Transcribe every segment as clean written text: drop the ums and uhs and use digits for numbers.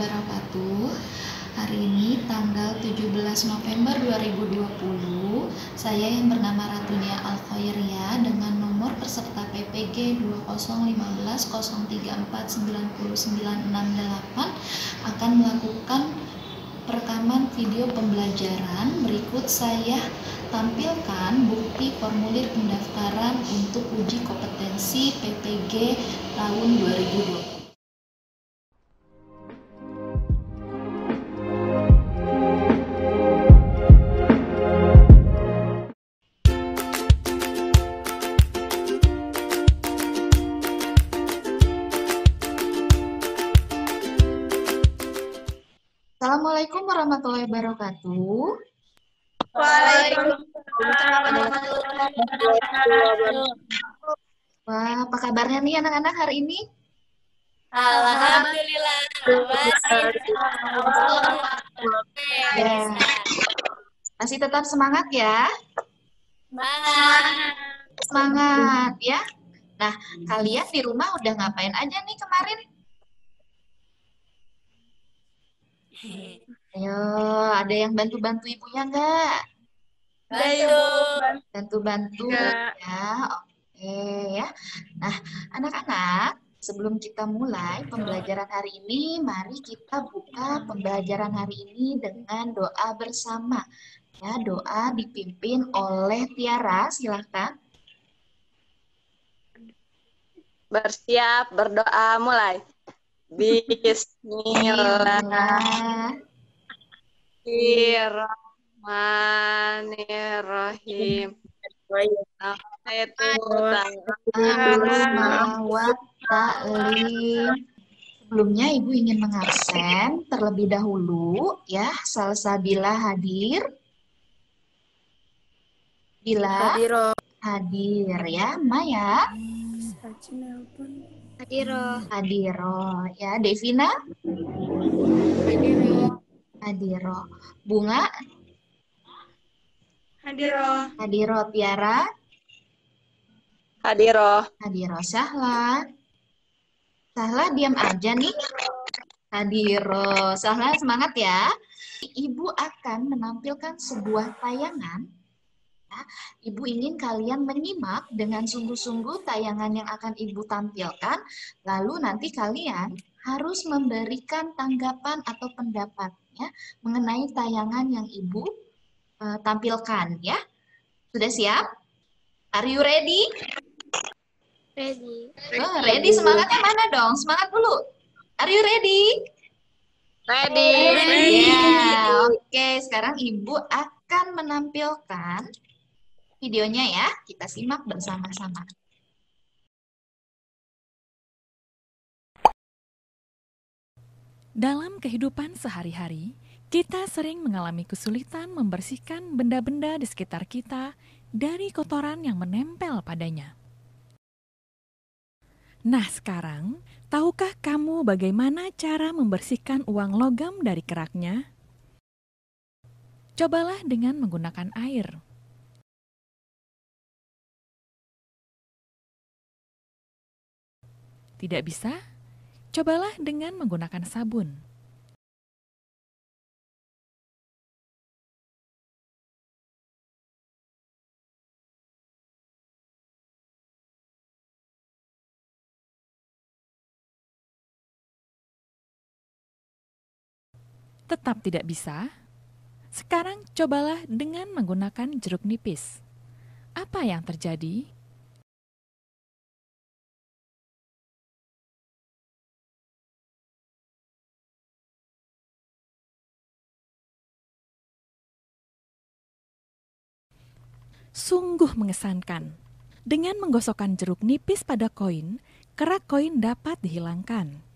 wabarakatuh. Hari ini tanggal 17 November 2020, saya yang bernama Ratunia Alkhoiria dengan nomor peserta PPG 201503499968 akan melakukan perekaman video pembelajaran. Berikut saya tampilkan bukti formulir pendaftaran untuk uji kompetensi PPG tahun 2020. Assalamualaikum warahmatullahi wabarakatuh. Waalaikumsalam warahmatullahi wabarakatuh. Wah, apa kabarnya nih anak-anak hari ini? Alhamdulillah. Ya, masih tetap semangat ya? Semangat ya. Nah, kalian di rumah udah ngapain aja nih kemarin? Ayo, ada yang bantu-bantu ibunya nggak? Bantu-bantu ya, oke ya. Nah, anak-anak, sebelum kita mulai pembelajaran hari ini, mari kita buka pembelajaran hari ini dengan doa bersama. Ya, doa dipimpin oleh Tiara, silahkan. Bersiap, berdoa, mulai. Bismillahirrahmanirrahim. Sebelumnya Ibu ingin mengabsen terlebih dahulu ya, Salsabila hadir. Bila hadir ya, Maya hadiro ya, Devina hadiro, Bunga hadiro, Tiara Hadiro. Sahla diam aja nih. Hadiro, Sahla semangat ya. Ibu akan menampilkan sebuah tayangan. Ibu ingin kalian menyimak dengan sungguh-sungguh tayangan yang akan Ibu tampilkan, lalu nanti kalian harus memberikan tanggapan atau pendapatnya mengenai tayangan yang Ibu tampilkan ya. Sudah siap? Are you ready? Ready. Oh, ready, semangatnya mana dong? Semangat dulu. Are you ready? Ready. Ya, oke. Sekarang Ibu akan menampilkan videonya ya, kita simak bersama-sama. Dalam kehidupan sehari-hari, kita sering mengalami kesulitan membersihkan benda-benda di sekitar kita dari kotoran yang menempel padanya. Nah sekarang, tahukah kamu bagaimana cara membersihkan uang logam dari keraknya? Cobalah dengan menggunakan air. Tidak bisa? Cobalah dengan menggunakan sabun. Tetap tidak bisa? Sekarang cobalah dengan menggunakan jeruk nipis. Apa yang terjadi? Sungguh mengesankan. Dengan menggosokkan jeruk nipis pada koin, kerak koin dapat dihilangkan.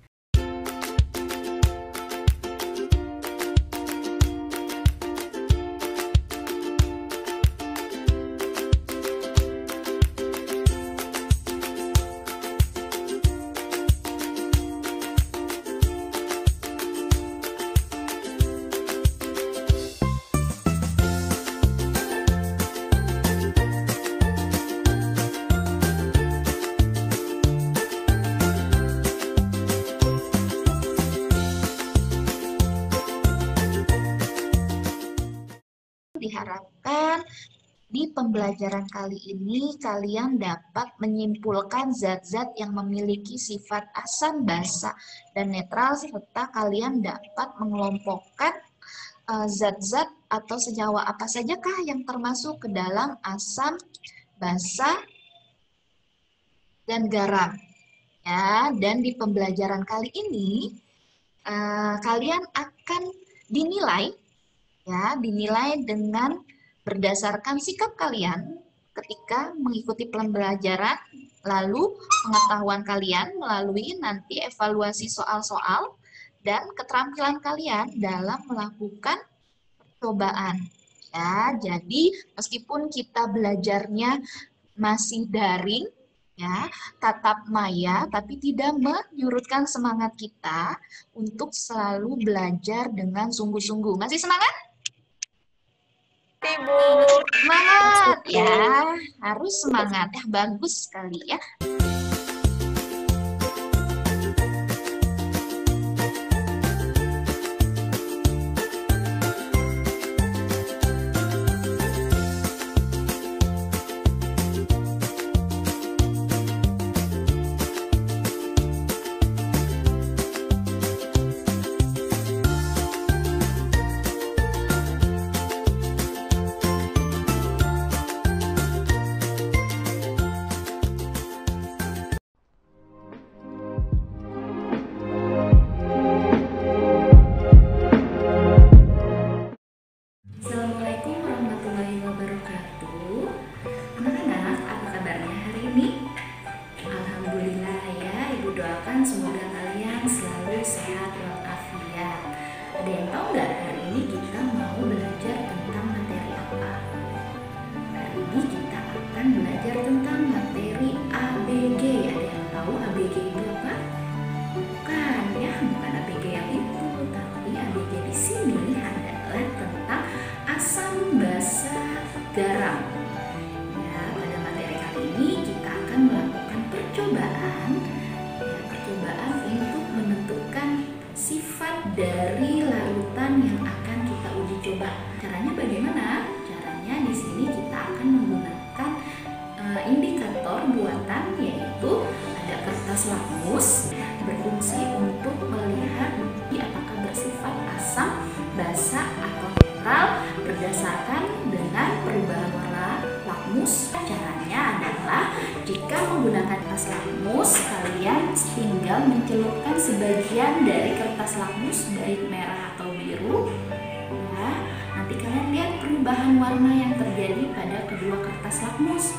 harapkan di pembelajaran kali ini kalian dapat menyimpulkan zat-zat yang memiliki sifat asam, basa, dan netral, serta kalian dapat mengelompokkan zat-zat atau senyawa apa sajakah yang termasuk ke dalam asam, basa, dan garam. Ya, dan di pembelajaran kali ini kalian akan dinilai dengan berdasarkan sikap kalian ketika mengikuti pembelajaran, lalu pengetahuan kalian melalui nanti evaluasi soal-soal dan keterampilan kalian dalam melakukan percobaan. Ya, jadi meskipun kita belajarnya masih daring, ya, tatap maya, tapi tidak menyurutkan semangat kita untuk selalu belajar dengan sungguh-sungguh. Masih semangat? Ibu. Semangat ya, harus semangat ya, bagus sekali ya. Assalamualaikum warahmatullahi wabarakatuh. Anak-anak, apa kabarnya hari ini? Alhamdulillah ya, Ibu doakan semoga kalian selalu sehat walafiat. Ada yang tahu nggak hari ini kita mau belajar tentang materi apa? Hari ini kita akan belajar tentang materi ABG. Ada yang tahu ABG itu apa? Bukan ya, bukan ABG yang itu, tapi ABG di sini adalah tentang asam, basa, garam. Ya, pada materi kali ini kita akan melakukan percobaan, ya, percobaan untuk menentukan sifat dari larutan yang akan kita uji coba. Caranya bagaimana? Caranya di sini kita akan menggunakan indikator buatan, yaitu ada kertas lakmus berfungsi untuk melihat apakah bersifat asam, basa, atau netral berdasarkan dengan perubahan warna lakmus. Caranya adalah jika menggunakan kertas lakmus, kalian tinggal mencelupkan sebagian dari kertas lakmus, baik merah atau biru. Ya, nanti kalian lihat perubahan warna yang terjadi pada kedua kertas lakmus.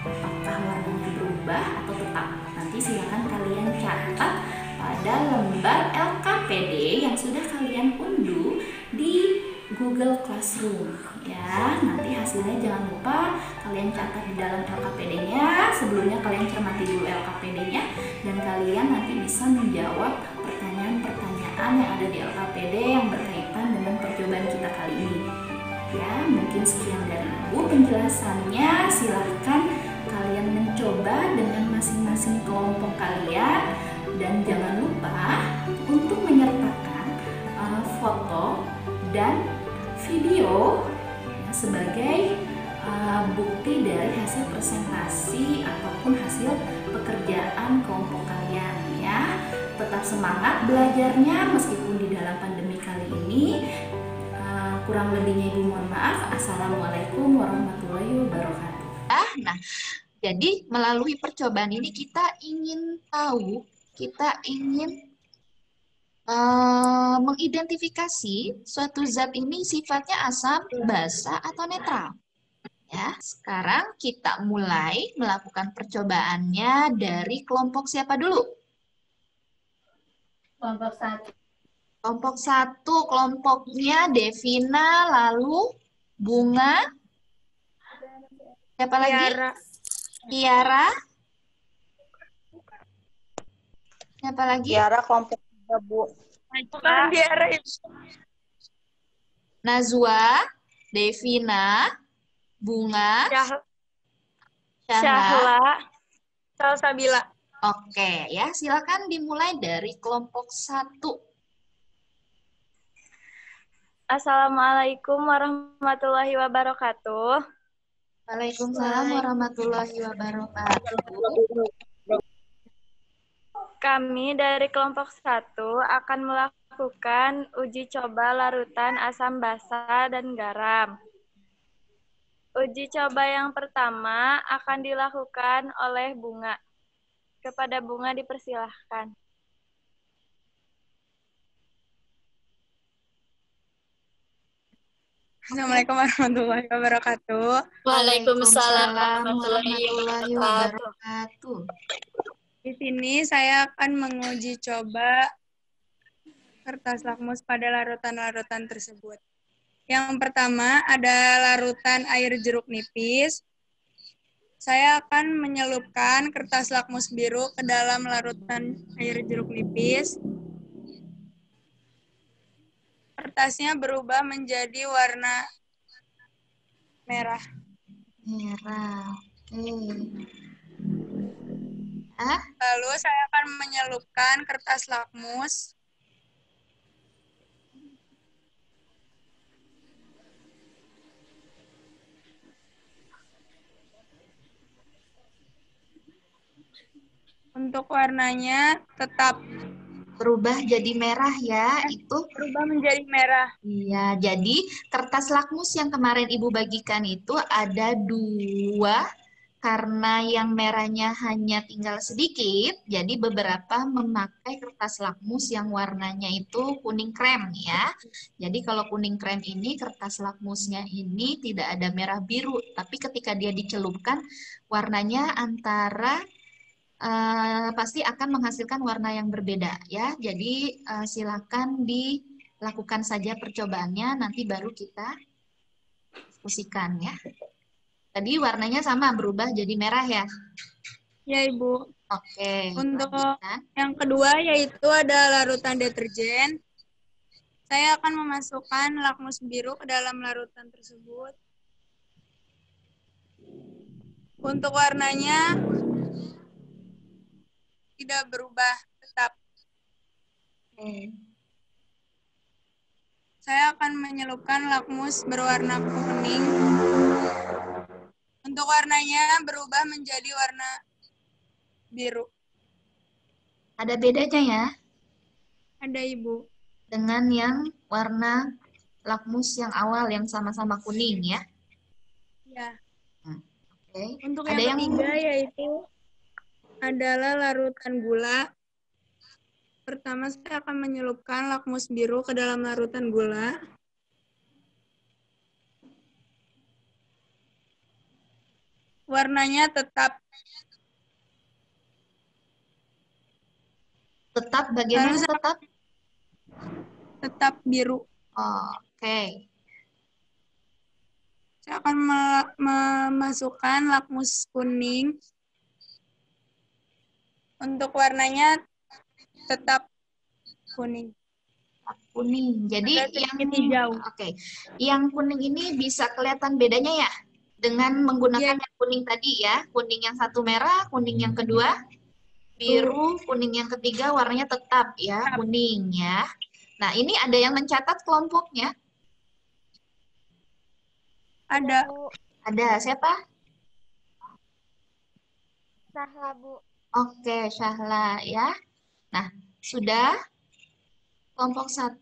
Apakah warnanya berubah atau tetap? Nanti silakan kalian catat pada lembar LKPD yang sudah kalian unduh di Google Classroom. Ya, nanti hasilnya jangan lupa kalian catat di dalam LKPD-nya. Sebelumnya kalian cermati dulu LKPD-nya dan kalian nanti bisa menjawab pertanyaan-pertanyaan yang ada di LKPD yang berkaitan dengan percobaan kita kali ini. Ya, mungkin sekian dari Ibu penjelasannya. Silahkan kalian mencoba dengan masing-masing kelompok kalian dan jangan lupa untuk menyertakan foto dan video ya, sebagai bukti dari hasil presentasi ataupun hasil pekerjaan kelompok kalian ya. Tetap semangat belajarnya meskipun di dalam pandemi kali ini. Kurang lebihnya Ibu mohon maaf. Assalamualaikum warahmatullahi wabarakatuh. Nah, jadi melalui percobaan ini kita ingin tahu, kita ingin mengidentifikasi suatu zat ini sifatnya asam, basa, atau netral. Ya, sekarang kita mulai melakukan percobaannya dari kelompok siapa dulu? Kelompok 1. Kelompok 1, kelompoknya Devina, lalu Bunga, siapa lagi? Tiara. Siapa lagi? Tiara kelompok 3, Bu. Bukan Tiara itu. Nazwa, Devina, Bunga, Syahla, Salsabila. Oke, ya, silakan dimulai dari kelompok 1. Assalamualaikum warahmatullahi wabarakatuh. Waalaikumsalam warahmatullahi wabarakatuh. Kami dari kelompok 1 akan melakukan uji coba larutan asam basa dan garam. Uji coba yang pertama akan dilakukan oleh Bunga. Kepada Bunga dipersilahkan. Assalamualaikum warahmatullahi wabarakatuh. Waalaikumsalam warahmatullahi warahmatullahi wabarakatuh. wabarakatuh. Di sini saya akan menguji coba kertas lakmus pada larutan-larutan tersebut. Yang pertama ada larutan air jeruk nipis. Saya akan menyelupkan kertas lakmus biru ke dalam larutan air jeruk nipis. Kertasnya berubah menjadi warna merah. Merah. Oke. Lalu saya akan menyelupkan kertas lakmus untuk warnanya tetap Berubah jadi merah ya, itu. berubah menjadi merah. Iya, jadi kertas lakmus yang kemarin Ibu bagikan itu ada 2, karena yang merahnya hanya tinggal sedikit, jadi beberapa memakai kertas lakmus yang warnanya itu kuning krem ya. Jadi kalau kuning krem ini, kertas lakmusnya ini tidak ada merah biru, tapi ketika dia dicelupkan, warnanya antara pasti akan menghasilkan warna yang berbeda ya. Jadi silakan dilakukan saja percobaannya, nanti baru kita diskusikan ya. Tadi warnanya sama, berubah jadi merah ya? Ya, Ibu. Oke. Untuk lanjutkan. yang kedua yaitu ada larutan deterjen. Saya akan memasukkan lakmus biru ke dalam larutan tersebut. Untuk warnanya tidak berubah, tetap. Saya akan menyelupkan lakmus berwarna kuning. Untuk warnanya berubah menjadi warna biru. Ada bedanya ya Ada, Ibu. dengan yang warna lakmus yang awal yang sama-sama kuning ya. Ya. Oke. Untuk Ada yang ketiga yaitu adalah larutan gula. Pertama saya akan menyelupkan lakmus biru ke dalam larutan gula. Warnanya tetap bagaimana Lalu tetap biru. Oke. Saya akan memasukkan lakmus kuning. Untuk warnanya tetap kuning. Kuning. Jadi Ada yang sedikit hijau. Oke. Yang kuning ini bisa kelihatan bedanya ya dengan menggunakan yang kuning tadi ya. Kuning yang satu merah, kuning yang kedua biru, kuning yang ketiga warnanya tetap ya, kuning ya. Nah, ini ada yang mencatat kelompoknya? Ada. Ada. Siapa? Sahla, Bu. Oke, Syahla ya. Nah, sudah kelompok 1.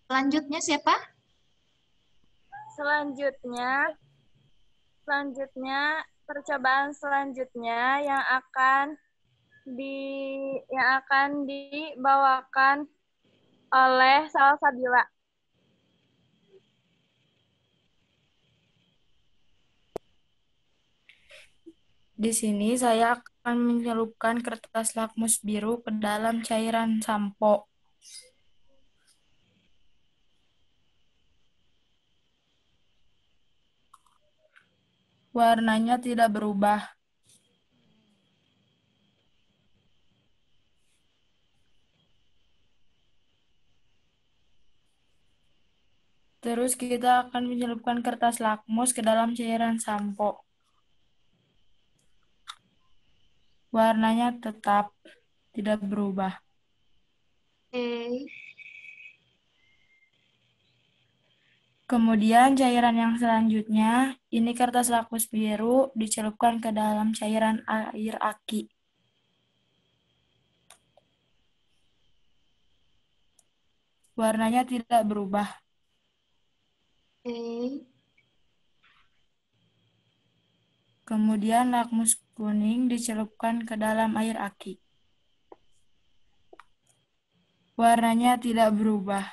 Selanjutnya siapa? Selanjutnya percobaan selanjutnya yang akan dibawakan oleh Salsabila. Di sini saya akan menyelupkan kertas lakmus biru ke dalam cairan sampo. Warnanya tidak berubah. Terus kita akan menyelupkan kertas lakmus ke dalam cairan sampo. Warnanya tetap tidak berubah. Oke. Kemudian cairan yang selanjutnya, ini kertas lakmus biru dicelupkan ke dalam cairan air aki. Warnanya tidak berubah. Oke. Kemudian lakmus kuning dicelupkan ke dalam air aki. Warnanya tidak berubah.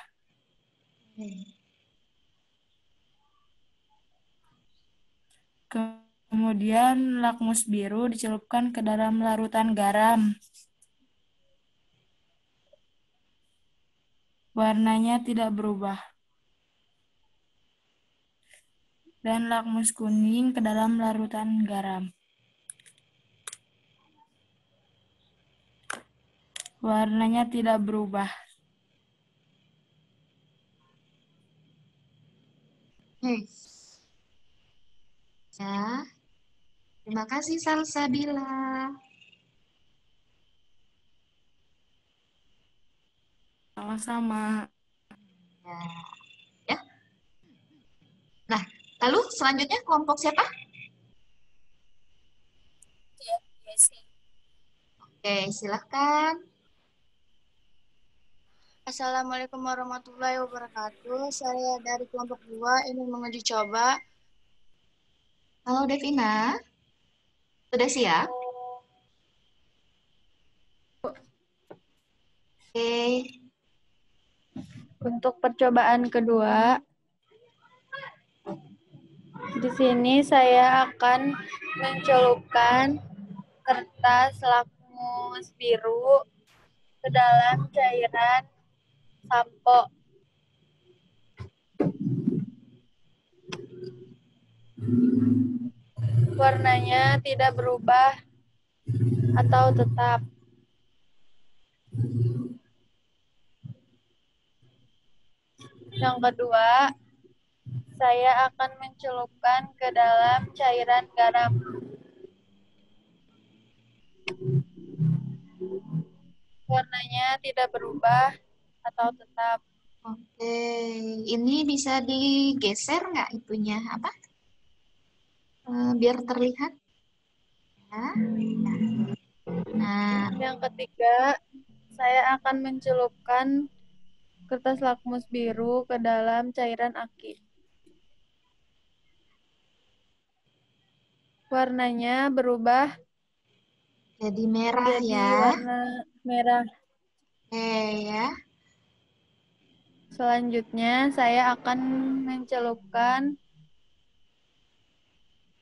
Kemudian lakmus biru dicelupkan ke dalam larutan garam. Warnanya tidak berubah. Dan lakmus kuning ke dalam larutan garam. Warnanya tidak berubah. Ya. Terima kasih Salsabila. Sama-sama. Ya. Nah, lalu selanjutnya kelompok siapa? Oke, silakan. Assalamualaikum warahmatullahi wabarakatuh. Saya dari kelompok 2 ingin menguji coba. Halo Devina. Sudah siap? Oke. Untuk percobaan kedua, di sini saya akan mencelupkan kertas lakmus biru ke dalam cairan sampo. Warnanya tidak berubah atau tetap. Yang kedua, saya akan mencelupkan ke dalam cairan garam. Warnanya tidak berubah atau tetap. Oke, ini bisa digeser nggak itunya apa? Biar terlihat. Ya. Nah, Yang ketiga, saya akan mencelupkan kertas lakmus biru ke dalam cairan aki. Warnanya berubah jadi merah jadi ya. warna merah. Oke ya. Selanjutnya, saya akan mencelupkan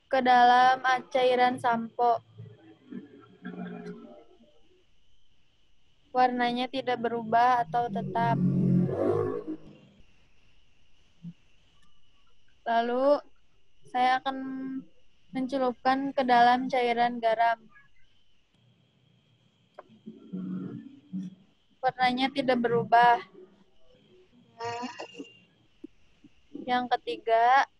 ke dalam cairan sampo. Warnanya tidak berubah atau tetap. Lalu, saya akan mencelupkan ke dalam cairan garam. Warnanya tidak berubah. Yang ketiga,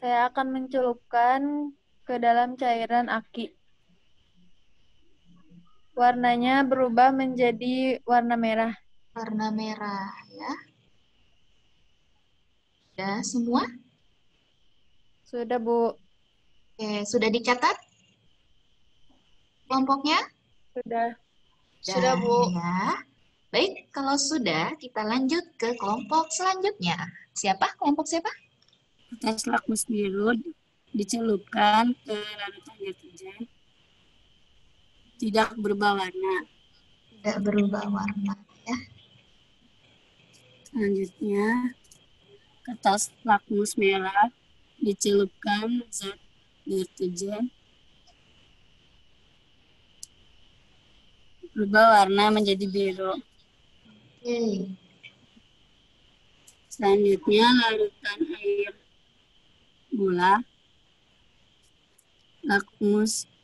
saya akan mencelupkan ke dalam cairan aki. Warnanya berubah menjadi warna merah. Warna merah ya. Sudah semua? Sudah, Bu. Oke, sudah dicatat kelompoknya? Sudah. Sudah, Bu. Ya. Baik, kalau sudah, kita lanjut ke kelompok selanjutnya. Siapa? Kelompok siapa? Kertas lakmus biru dicelupkan ke larutan deterjen. Tidak berubah warna. Tidak berubah warna ya. Selanjutnya, kertas lakmus merah dicelupkan zat deterjen. Berubah warna menjadi biru. Oke. Selanjutnya, larutan air gula.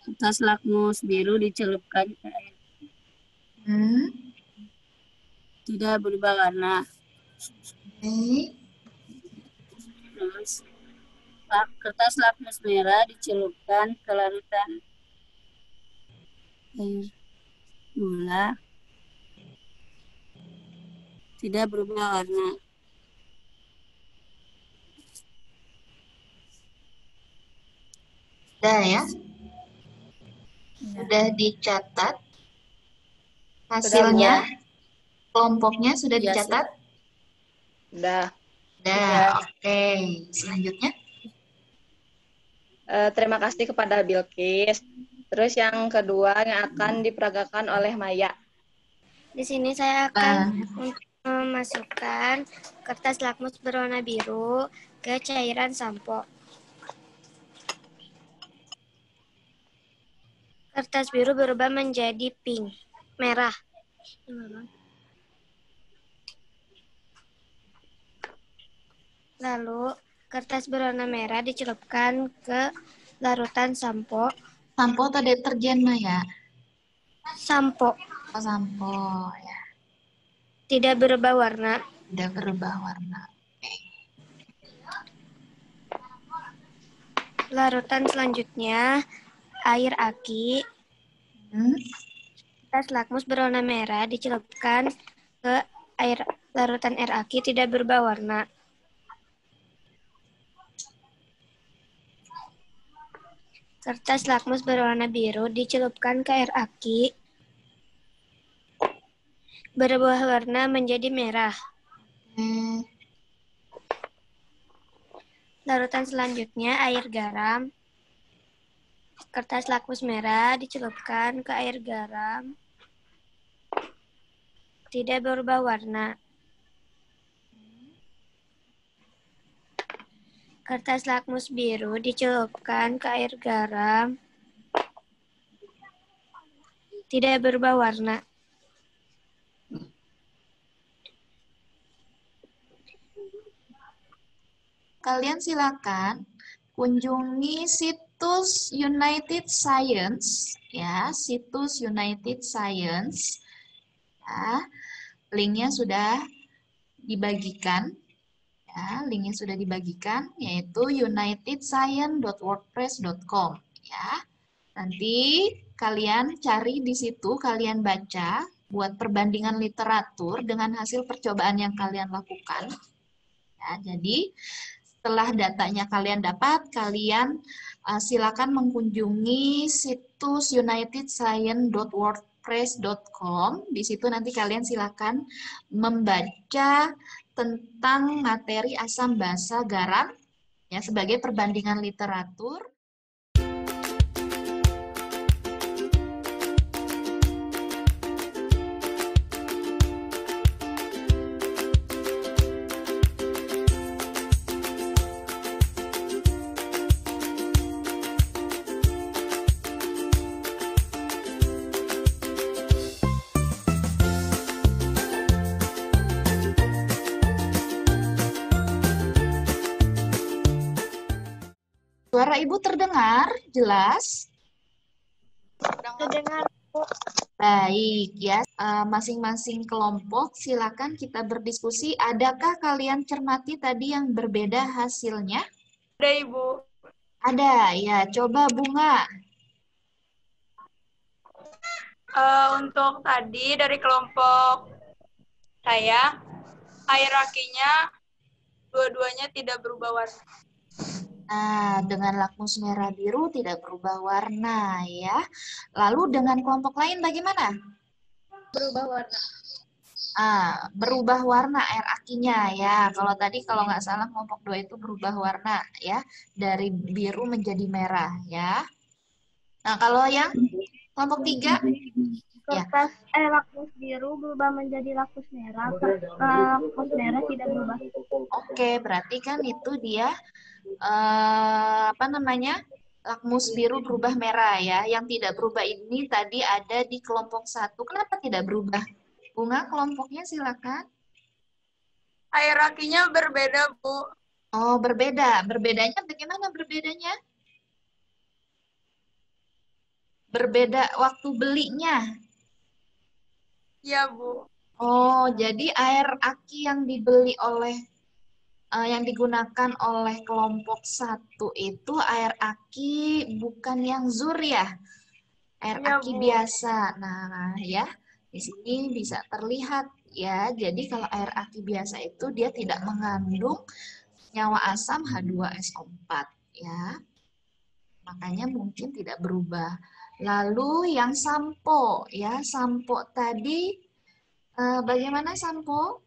Kertas lakmus biru dicelupkan ke air. Tidak berubah warna. Oke. Terus, kertas lakmus merah dicelupkan ke larutan air gula. tidak berubah warna. Sudah ya? Sudah dicatat hasilnya? Kelompoknya sudah dicatat? Sudah. Sudah, oke. Selanjutnya? Terima kasih kepada Bilqis. Terus yang kedua yang akan diperagakan oleh Maya. Di sini saya akan memasukkan kertas lakmus berwarna biru ke cairan sampo. Kertas biru berubah menjadi pink, merah. Lalu kertas berwarna merah dicelupkan ke larutan sampo. Sampo atau deterjen, Maya? Sampo. Oh, sampo ya. Tidak berubah warna. Tidak berubah warna. Larutan selanjutnya air aki. Kertas lakmus berwarna merah dicelupkan ke larutan air aki, tidak berubah warna. Kertas lakmus berwarna biru dicelupkan ke air aki, berubah warna menjadi merah. Larutan selanjutnya air garam. Kertas lakmus merah dicelupkan ke air garam, tidak berubah warna. Kertas lakmus biru dicelupkan ke air garam, tidak berubah warna. Kalian silakan kunjungi situs United Science, ya, situs United Science. Ya, linknya sudah dibagikan. Ya, linknya sudah dibagikan, yaitu unitedscience.wordpress.com. Ya, nanti kalian cari di situ, kalian baca, buat perbandingan literatur dengan hasil percobaan yang kalian lakukan. Ya, jadi setelah datanya kalian dapat, kalian silakan mengunjungi situs unitedscience.wordpress.com. Di situ nanti kalian silakan membaca tentang materi asam basa garam ya sebagai perbandingan literatur. Suara Ibu terdengar jelas? Terdengar, Bu. Baik, ya. Masing-masing kelompok silakan kita berdiskusi. Adakah kalian cermati tadi yang berbeda hasilnya? Ada, Ibu. Ada, ya. Coba Bunga. Untuk tadi dari kelompok saya, air akinya dua-duanya tidak berubah warna. Nah, dengan lakmus merah biru tidak berubah warna ya. Lalu dengan kelompok lain bagaimana? Berubah warna. Berubah warna air akinya ya. Kalau tadi kalau nggak salah kelompok 2 itu berubah warna ya, dari biru menjadi merah ya. Nah, kalau yang kelompok 3 kertas lakmus biru berubah menjadi lakmus merah. Lakmus merah tidak berubah. Oke, berarti kan itu dia lakmus biru berubah merah ya. Yang tidak berubah ini tadi ada di kelompok 1. Kenapa tidak berubah? Bunga, kelompoknya silakan. Air akinya berbeda, Bu. Oh, berbeda. Berbedanya bagaimana berbedanya? Berbeda waktu belinya. Iya, Bu. Oh, jadi air aki yang dibeli oleh yang digunakan oleh kelompok 1 itu air aki bukan yang zur ya, air aki biasa. Nah ya, di sini bisa terlihat ya. Jadi kalau air aki biasa itu dia tidak mengandung senyawa asam H2SO4 ya. Makanya mungkin tidak berubah. Lalu yang sampo ya, sampo tadi bagaimana sampo?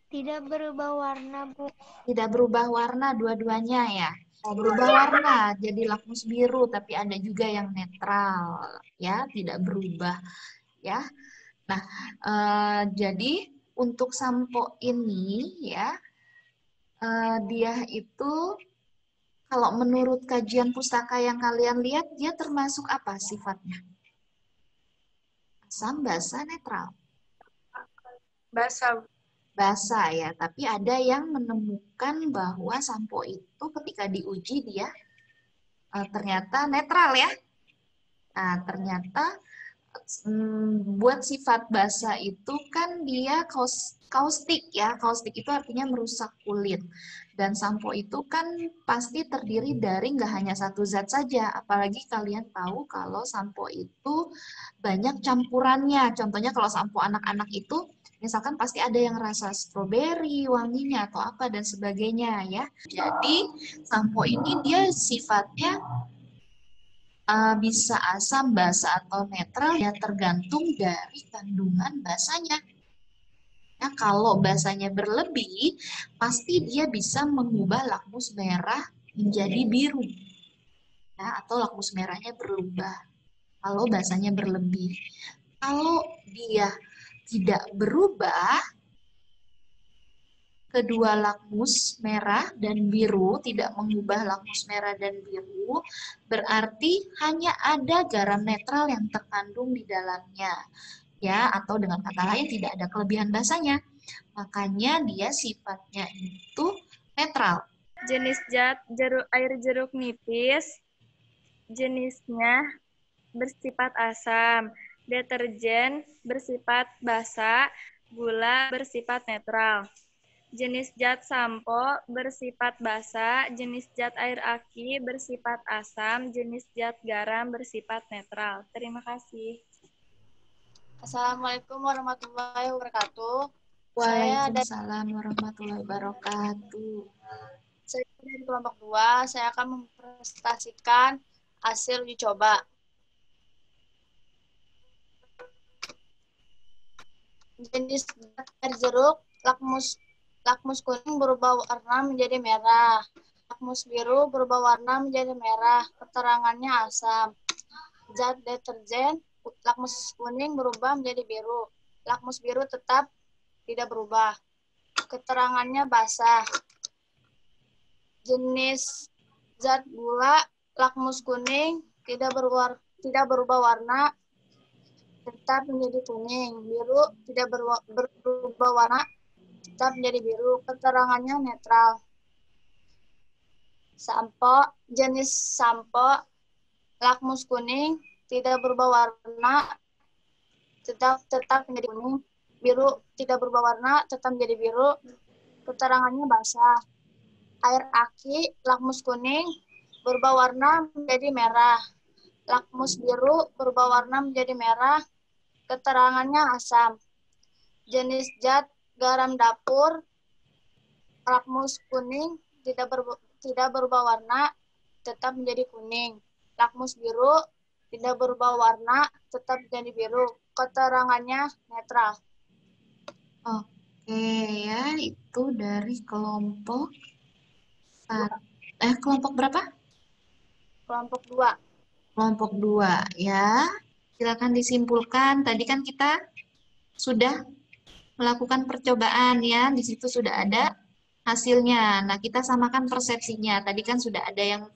Tidak berubah warna, Bu. Tidak berubah warna dua-duanya ya. Berubah warna jadi lakmus biru, tapi ada juga yang netral ya, tidak berubah ya. Nah, jadi untuk sampo ini ya, dia itu kalau menurut kajian pustaka yang kalian lihat, dia termasuk apa sifatnya? Asam, basa, netral. Basa. Basa ya, tapi ada yang menemukan bahwa sampo itu ketika diuji dia ternyata netral ya. Nah, ternyata buat sifat basa itu kan dia kaustik ya. Kaustik itu artinya merusak kulit. Dan sampo itu kan pasti terdiri dari nggak hanya satu zat saja. Apalagi kalian tahu kalau sampo itu banyak campurannya. Contohnya kalau sampo anak-anak itu misalkan pasti ada yang rasa stroberi, wanginya atau apa dan sebagainya ya. Jadi sampo ini dia sifatnya bisa asam, basa atau netral ya tergantung dari kandungan basanya. Nah, kalau basanya berlebih, pasti dia bisa mengubah lakmus merah menjadi biru. Ya, atau lakmus merahnya berubah kalau basanya berlebih. Kalau dia tidak berubah, kedua lakmus merah dan biru tidak mengubah lakmus merah dan biru, berarti hanya ada garam netral yang terkandung di dalamnya. Ya, atau dengan kata lain tidak ada kelebihan basanya. Makanya dia sifatnya itu netral. Jenis zat air jeruk nipis, jenisnya bersifat asam, deterjen bersifat basa, gula bersifat netral. Jenis zat sampo bersifat basa, jenis zat air aki bersifat asam, jenis zat garam bersifat netral. Terima kasih. Assalamualaikum warahmatullahi wabarakatuh. Waalaikumsalam warahmatullahi wabarakatuh. Saya dari kelompok 2, saya akan mempresentasikan hasil uji coba. Jenis air jeruk, lakmus kuning berubah warna menjadi merah. Lakmus biru berubah warna menjadi merah. Keterangannya asam. Zat deterjen, lakmus kuning berubah menjadi biru. Lakmus biru tetap tidak berubah. Keterangannya basah. Jenis zat gula, lakmus kuning tidak berubah warna, tetap menjadi kuning. Biru tidak berubah warna, tetap menjadi biru. Keterangannya netral. Sampo, jenis sampo, lakmus kuning tidak berubah warna, tetap menjadi kuning. Biru tidak berubah warna, tetap menjadi biru. Keterangannya basah. Air aki, lakmus kuning berubah warna menjadi merah. Lakmus biru berubah warna menjadi merah. Keterangannya asam. Jenis zat garam dapur, lakmus kuning tidak berubah warna, tetap menjadi kuning. Lakmus biru tidak berubah warna, tetap menjadi biru. Keterangannya netral. Oke ya, itu dari kelompok kelompok berapa? Kelompok 2. Kelompok 2 ya. Silakan disimpulkan. Tadi kan kita sudah melakukan percobaan ya. Di situ sudah ada hasilnya. Nah, kita samakan persepsinya. Tadi kan sudah ada yang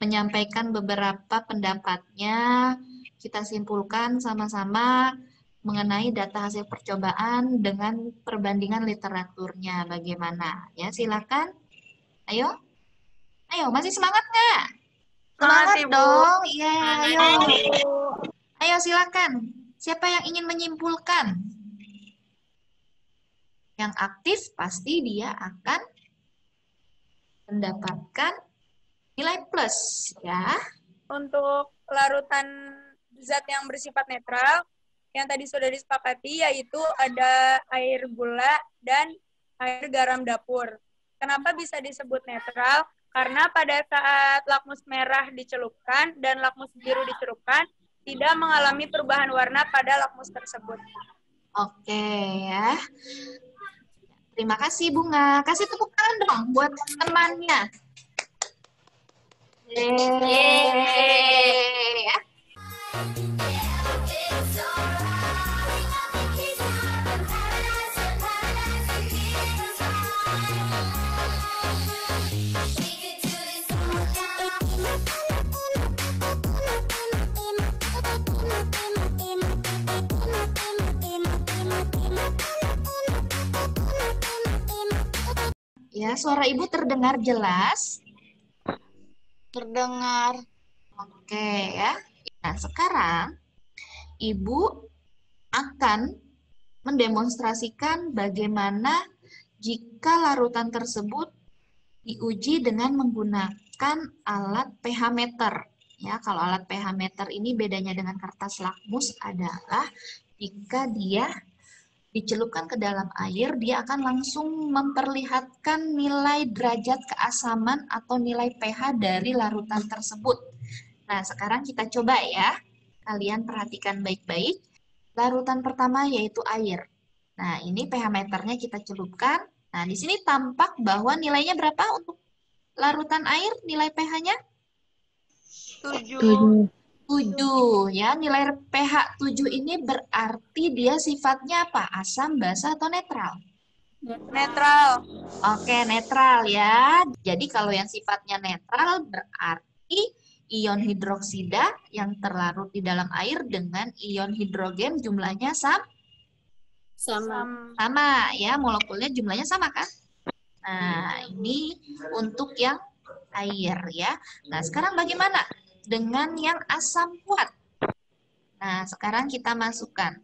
menyampaikan beberapa pendapatnya. Kita simpulkan sama-sama mengenai data hasil percobaan dengan perbandingan literaturnya. Bagaimana? Ya, silakan. Ayo. Ayo, masih semangat nggak? Semangat dong. Iya, ayo. Ayo, silakan. Siapa yang ingin menyimpulkan? Yang aktif pasti dia akan mendapatkan nilai plus, ya. Untuk larutan zat yang bersifat netral, yang tadi sudah disepakati, yaitu ada air gula dan air garam dapur. Kenapa bisa disebut netral? Karena pada saat lakmus merah dicelupkan dan lakmus biru dicelupkan, tidak mengalami perubahan warna pada lakmus tersebut. Oke ya. Terima kasih Bunga. Kasih tepuk tangan dong buat temannya. Yeay. Ya. Ya, suara Ibu terdengar jelas? Terdengar. Oke ya. Nah, sekarang Ibu akan mendemonstrasikan bagaimana jika larutan tersebut diuji dengan menggunakan alat pH meter. Ya, kalau alat pH meter ini bedanya dengan kertas lakmus adalah jika dia dicelupkan ke dalam air, dia akan langsung memperlihatkan nilai derajat keasaman atau nilai pH dari larutan tersebut. Nah, sekarang kita coba ya. Kalian perhatikan baik-baik. Larutan pertama yaitu air. Nah, ini pH meternya kita celupkan. Nah, di sini tampak bahwa nilainya berapa untuk larutan air, nilai pH-nya? 7. 7 ya, nilai pH 7 ini berarti dia sifatnya apa? Asam, basa, atau netral? Netral. Oke, netral ya. Jadi kalau yang sifatnya netral berarti ion hidroksida yang terlarut di dalam air dengan ion hidrogen jumlahnya sama ya, molekulnya jumlahnya sama kan? Nah, ini untuk yang air ya. Nah, sekarang bagaimana dengan yang asam kuat? Nah, sekarang kita masukkan.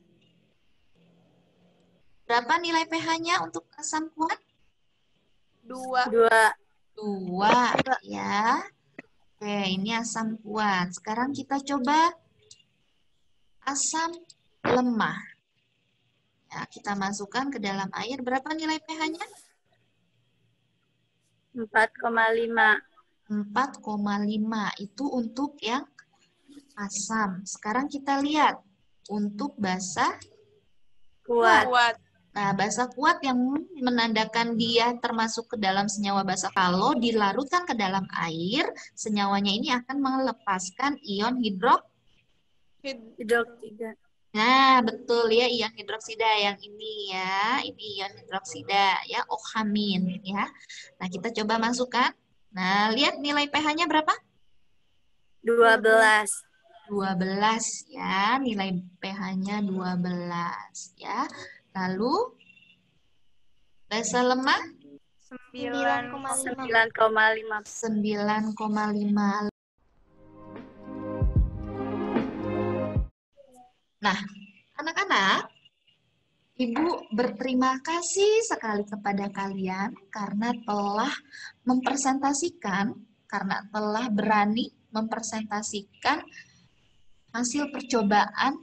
Berapa nilai pH-nya untuk asam kuat? 2. 2 ya. Oke, ini asam kuat. Sekarang kita coba asam lemah. Ya, kita masukkan ke dalam air. Berapa nilai pH-nya? 4,5. 4,5 itu untuk yang asam. Sekarang kita lihat untuk basa Kuat. Nah, basa kuat yang menandakan dia termasuk ke dalam senyawa basa. Kalau dilarutkan ke dalam air, senyawanya ini akan melepaskan ion Hidroksida. Nah, betul ya, ion hidroksida yang ini ya. Ini ion hidroksida ya, oksamin ya. Nah, kita coba masukkan. Nah, lihat nilai pH-nya berapa? 12. 12 ya, nilai pH-nya 12 ya. Lalu basa lemah 9,5. 9,5. Nah, anak-anak, Ibu berterima kasih sekali kepada kalian karena telah telah berani mempresentasikan hasil percobaan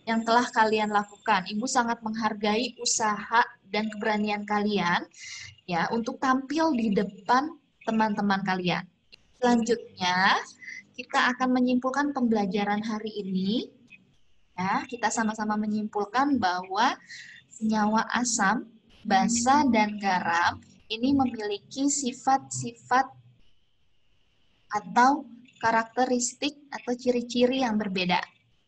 yang telah kalian lakukan. Ibu sangat menghargai usaha dan keberanian kalian ya untuk tampil di depan teman-teman kalian. Selanjutnya, kita akan menyimpulkan pembelajaran hari ini. Ya, kita sama-sama menyimpulkan bahwa senyawa asam, basa, dan garam ini memiliki sifat-sifat atau karakteristik atau ciri-ciri yang berbeda.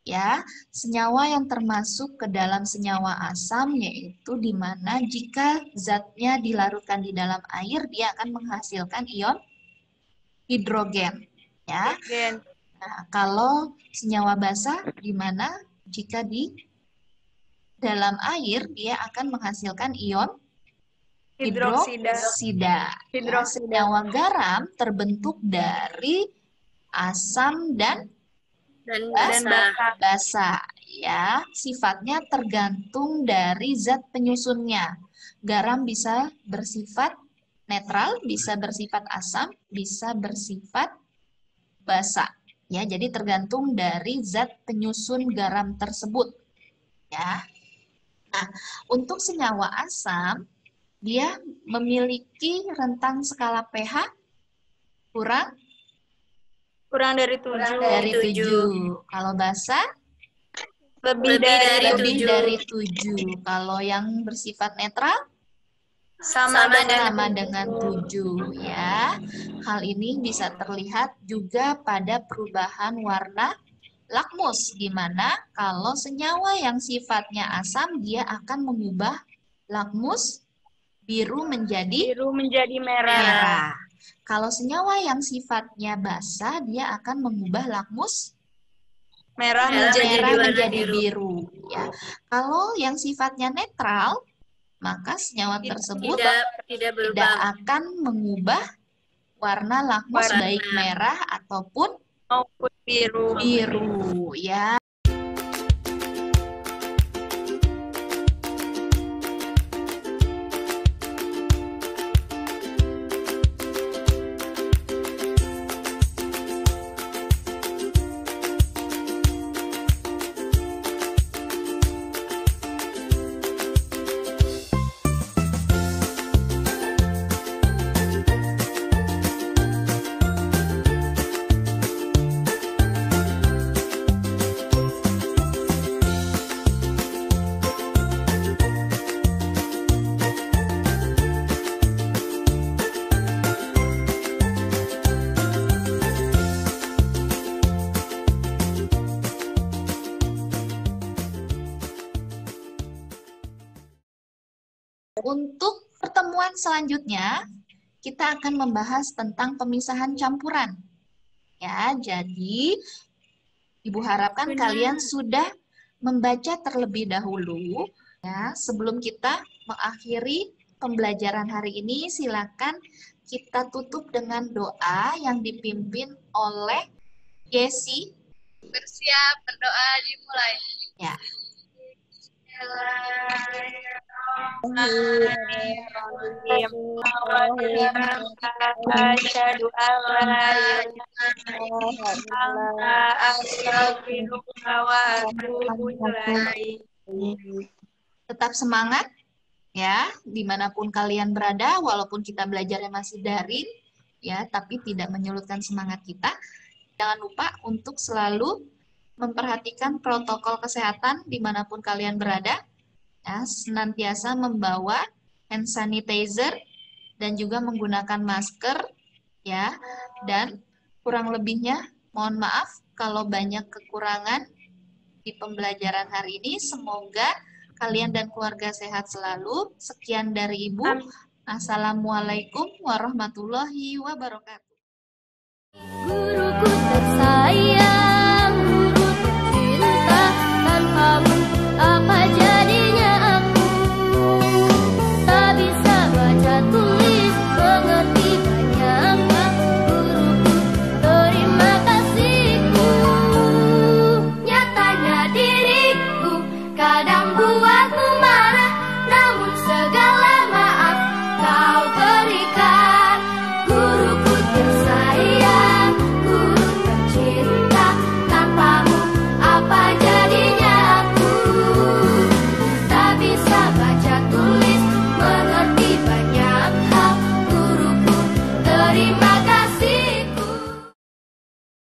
Ya, senyawa yang termasuk ke dalam senyawa asam yaitu di mana jika zatnya dilarutkan di dalam air dia akan menghasilkan ion hidrogen. Ya. Nah, kalau senyawa basa di mana jika di dalam air dia akan menghasilkan ion hidroksida. Ya, senyawa garam terbentuk dari asam dan basa. Ya, sifatnya tergantung dari zat penyusunnya. Garam bisa bersifat netral, bisa bersifat asam, bisa bersifat basa. Ya, jadi tergantung dari zat penyusun garam tersebut. Ya. Nah, untuk senyawa asam, dia memiliki rentang skala pH kurang dari 7. dari 7. Kalau basa Lebih dari 7. Kalau yang bersifat netral sama dengan 7 ya. Hal ini bisa terlihat juga pada perubahan warna lakmus, di mana kalau senyawa yang sifatnya asam dia akan mengubah lakmus biru menjadi merah. Kalau senyawa yang sifatnya basa dia akan mengubah lakmus merah menjadi biru ya. Kalau yang sifatnya netral, maka senyawa tersebut tidak akan mengubah warna lakmus baik merah ataupun biru ya. Untuk pertemuan selanjutnya, kita akan membahas tentang pemisahan campuran. Ya, jadi Ibu harapkan kalian sudah membaca terlebih dahulu. Ya, sebelum kita mengakhiri pembelajaran hari ini, silakan kita tutup dengan doa yang dipimpin oleh Yesi. Bersiap, berdoa dimulai. Ya. Tetap semangat ya, dimanapun kalian berada, walaupun kita belajarnya masih daring ya, tapi tidak menyurutkan semangat kita. Jangan lupa untuk selalu memperhatikan protokol kesehatan dimanapun kalian berada, ya, senantiasa membawa hand sanitizer dan juga menggunakan masker, ya, dan kurang lebihnya mohon maaf kalau banyak kekurangan di pembelajaran hari ini. Semoga kalian dan keluarga sehat selalu. Sekian dari Ibu. Assalamualaikum warahmatullahi wabarakatuh. Guruku tersayang, guru tercinta, tanpamu apa jadinya aku? Tak bisa baca tulis, mengerti banyak hal. Guruku, terima kasihku. Nyatanya diriku kadang